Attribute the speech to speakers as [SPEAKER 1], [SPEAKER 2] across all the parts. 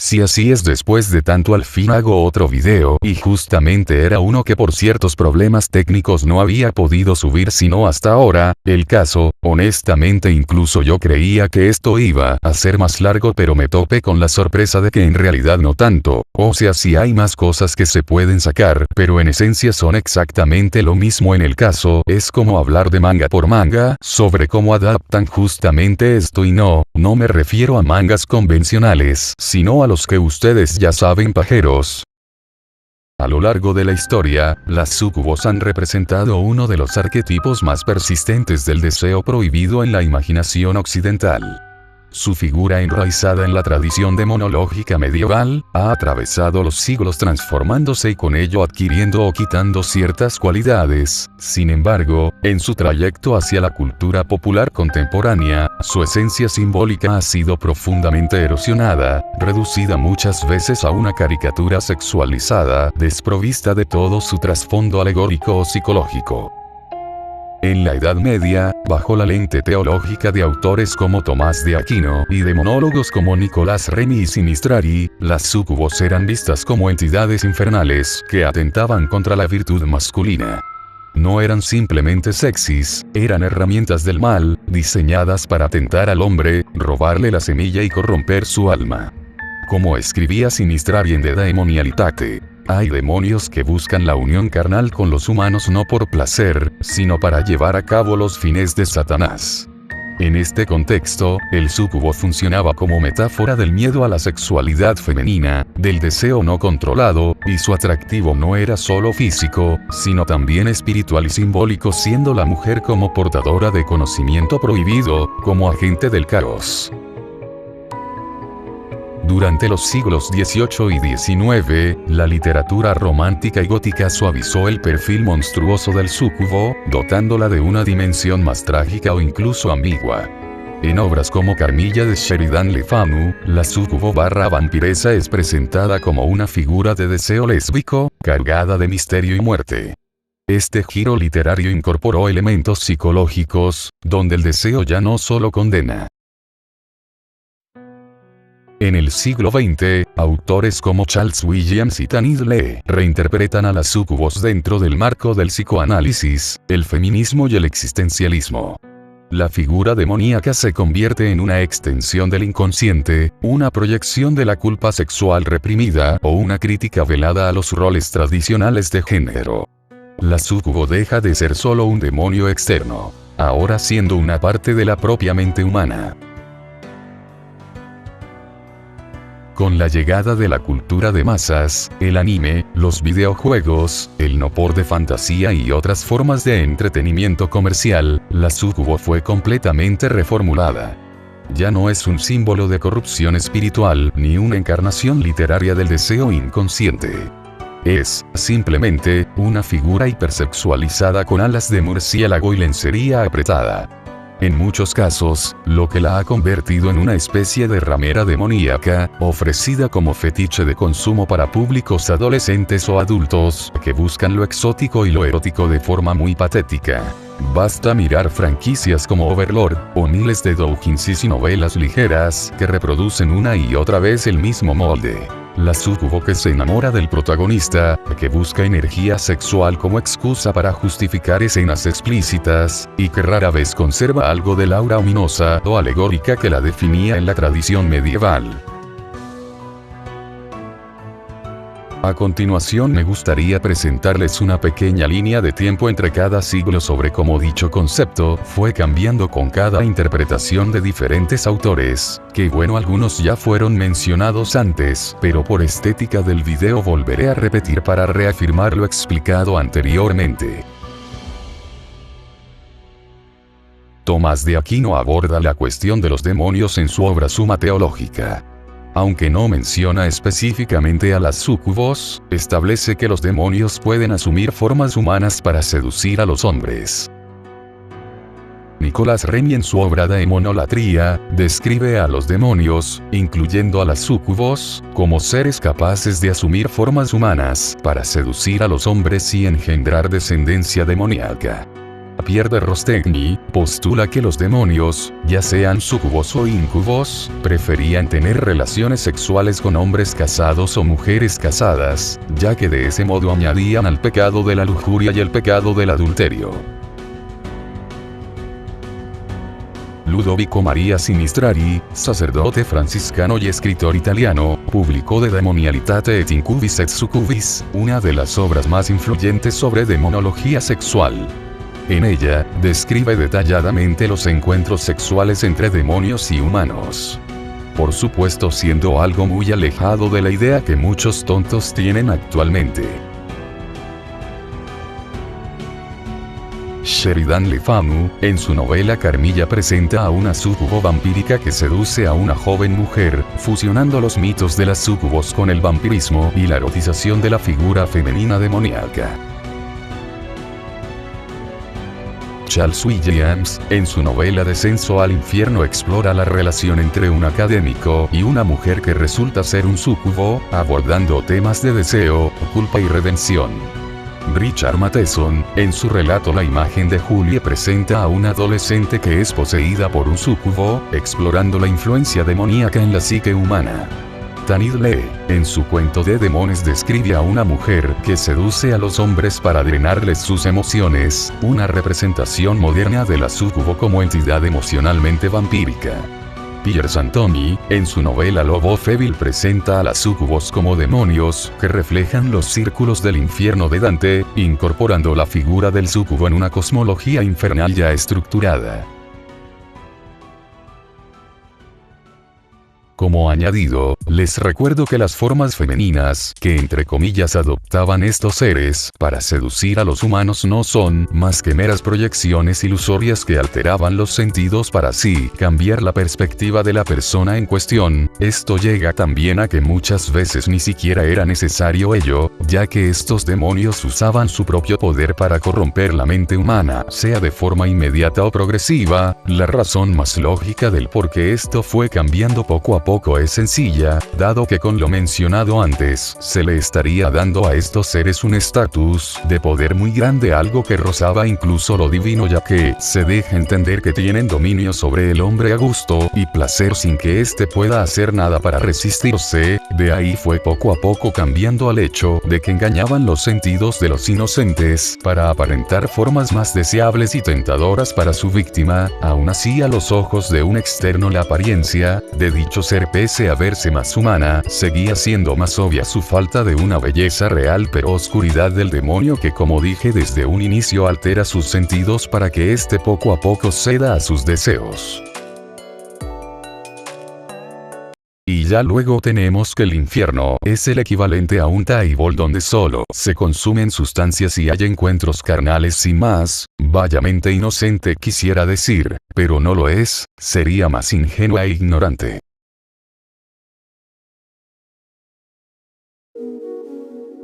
[SPEAKER 1] Si así es, después de tanto al fin hago otro video, y justamente era uno que por ciertos problemas técnicos no había podido subir sino hasta ahora. El caso, honestamente incluso yo creía que esto iba a ser más largo, pero me topé con la sorpresa de que en realidad no tanto. O sea, sí hay más cosas que se pueden sacar, pero en esencia son exactamente lo mismo. En el caso, es como hablar de manga por manga, sobre cómo adaptan justamente esto, y no me refiero a mangas convencionales, sino a los que ustedes ya saben, pajeros. A lo largo de la historia, las súcubos han representado uno de los arquetipos más persistentes del deseo prohibido en la imaginación occidental. Su figura, enraizada en la tradición demonológica medieval, ha atravesado los siglos transformándose y con ello adquiriendo o quitando ciertas cualidades. Sin embargo, en su trayecto hacia la cultura popular contemporánea, su esencia simbólica ha sido profundamente erosionada, reducida muchas veces a una caricatura sexualizada, desprovista de todo su trasfondo alegórico o psicológico. En la Edad Media, bajo la lente teológica de autores como Tomás de Aquino y de monólogos como Nicolás Remy y Sinistrari, las súcubos eran vistas como entidades infernales que atentaban contra la virtud masculina. No eran simplemente sexys, eran herramientas del mal, diseñadas para tentar al hombre, robarle la semilla y corromper su alma. Como escribía Sinistrari en The Demonialitate, hay demonios que buscan la unión carnal con los humanos no por placer, sino para llevar a cabo los fines de Satanás. En este contexto, el súcubo funcionaba como metáfora del miedo a la sexualidad femenina, del deseo no controlado, y su atractivo no era solo físico, sino también espiritual y simbólico, siendo la mujer como portadora de conocimiento prohibido, como agente del caos. Durante los siglos XVIII y XIX, la literatura romántica y gótica suavizó el perfil monstruoso del súcubo, dotándola de una dimensión más trágica o incluso ambigua. En obras como Carmilla de Sheridan Le Fanu, la súcubo/vampiresa es presentada como una figura de deseo lésbico, cargada de misterio y muerte. Este giro literario incorporó elementos psicológicos, donde el deseo ya no solo condena. En el siglo XX, autores como Charles Williams y Tanis Lee reinterpretan a las súcubos dentro del marco del psicoanálisis, el feminismo y el existencialismo. La figura demoníaca se convierte en una extensión del inconsciente, una proyección de la culpa sexual reprimida o una crítica velada a los roles tradicionales de género. La súcubo deja de ser solo un demonio externo, ahora siendo una parte de la propia mente humana. Con la llegada de la cultura de masas, el anime, los videojuegos, el no por de fantasía y otras formas de entretenimiento comercial, la súcubo fue completamente reformulada. Ya no es un símbolo de corrupción espiritual ni una encarnación literaria del deseo inconsciente. Es, simplemente, una figura hipersexualizada con alas de murciélago y lencería apretada. En muchos casos, lo que la ha convertido en una especie de ramera demoníaca, ofrecida como fetiche de consumo para públicos adolescentes o adultos, que buscan lo exótico y lo erótico de forma muy patética. Basta mirar franquicias como Overlord, o miles de doujinshis y novelas ligeras, que reproducen una y otra vez el mismo molde. La súcubo que se enamora del protagonista, que busca energía sexual como excusa para justificar escenas explícitas, y que rara vez conserva algo del aura ominosa o alegórica que la definía en la tradición medieval. A continuación me gustaría presentarles una pequeña línea de tiempo entre cada siglo sobre cómo dicho concepto fue cambiando con cada interpretación de diferentes autores, que bueno, algunos ya fueron mencionados antes, pero por estética del video volveré a repetir para reafirmar lo explicado anteriormente. Tomás de Aquino aborda la cuestión de los demonios en su obra Suma Teológica. Aunque no menciona específicamente a las súcubos, establece que los demonios pueden asumir formas humanas para seducir a los hombres. Nicolás Remy en su obra Demonolatría, describe a los demonios, incluyendo a las súcubos, como seres capaces de asumir formas humanas para seducir a los hombres y engendrar descendencia demoníaca. Pierre de Rostegny, postula que los demonios, ya sean sucubos o incubos, preferían tener relaciones sexuales con hombres casados o mujeres casadas, ya que de ese modo añadían al pecado de la lujuria y el pecado del adulterio. Ludovico Maria Sinistrari, sacerdote franciscano y escritor italiano, publicó De Demonialitate et Incubis et Succubis, una de las obras más influyentes sobre demonología sexual. En ella, describe detalladamente los encuentros sexuales entre demonios y humanos. Por supuesto, siendo algo muy alejado de la idea que muchos tontos tienen actualmente. Sheridan Le Fanu, en su novela Carmilla, presenta a una súcubo vampírica que seduce a una joven mujer, fusionando los mitos de las súcubos con el vampirismo y la erotización de la figura femenina demoníaca. Charles Williams, en su novela Descenso al infierno, explora la relación entre un académico y una mujer que resulta ser un súcubo, abordando temas de deseo, culpa y redención. Richard Matheson, en su relato La imagen de Julie, presenta a una adolescente que es poseída por un súcubo, explorando la influencia demoníaca en la psique humana. Tanith Lee, en su cuento de Demonios, describe a una mujer que seduce a los hombres para drenarles sus emociones, una representación moderna de la súcubo como entidad emocionalmente vampírica. Pierre Santoni, en su novela Lobo Febil, presenta a las súcubos como demonios que reflejan los círculos del infierno de Dante, incorporando la figura del súcubo en una cosmología infernal ya estructurada. Como añadido, les recuerdo que las formas femeninas que entre comillas adoptaban estos seres para seducir a los humanos no son más que meras proyecciones ilusorias que alteraban los sentidos para así cambiar la perspectiva de la persona en cuestión. Esto llega también a que muchas veces ni siquiera era necesario ello, ya que estos demonios usaban su propio poder para corromper la mente humana, sea de forma inmediata o progresiva. La razón más lógica del por qué esto fue cambiando poco a poco es sencilla, dado que con lo mencionado antes, se le estaría dando a estos seres un estatus de poder muy grande, algo que rozaba incluso lo divino, ya que se deja entender que tienen dominio sobre el hombre a gusto y placer sin que éste pueda hacer nada para resistirse. De ahí fue poco a poco cambiando al hecho de que engañaban los sentidos de los inocentes para aparentar formas más deseables y tentadoras para su víctima. Aún así, a los ojos de un externo, la apariencia de dicho ser, pese a verse más humana, seguía siendo más obvia su falta de una belleza real, pero oscuridad del demonio que, como dije desde un inicio, altera sus sentidos para que éste poco a poco ceda a sus deseos. Y ya luego tenemos que el infierno es el equivalente a un table donde solo se consumen sustancias y hay encuentros carnales sin más. Vaya mente inocente, quisiera decir, pero no lo es, sería más ingenua e ignorante.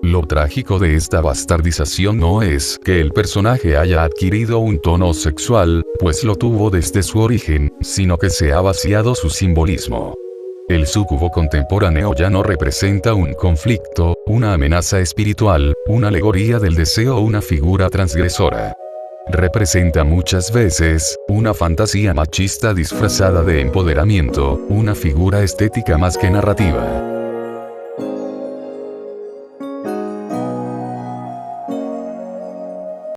[SPEAKER 1] Lo trágico de esta bastardización no es que el personaje haya adquirido un tono sexual, pues lo tuvo desde su origen, sino que se ha vaciado su simbolismo. El súcubo contemporáneo ya no representa un conflicto, una amenaza espiritual, una alegoría del deseo o una figura transgresora. Representa muchas veces una fantasía machista disfrazada de empoderamiento, una figura estética más que narrativa.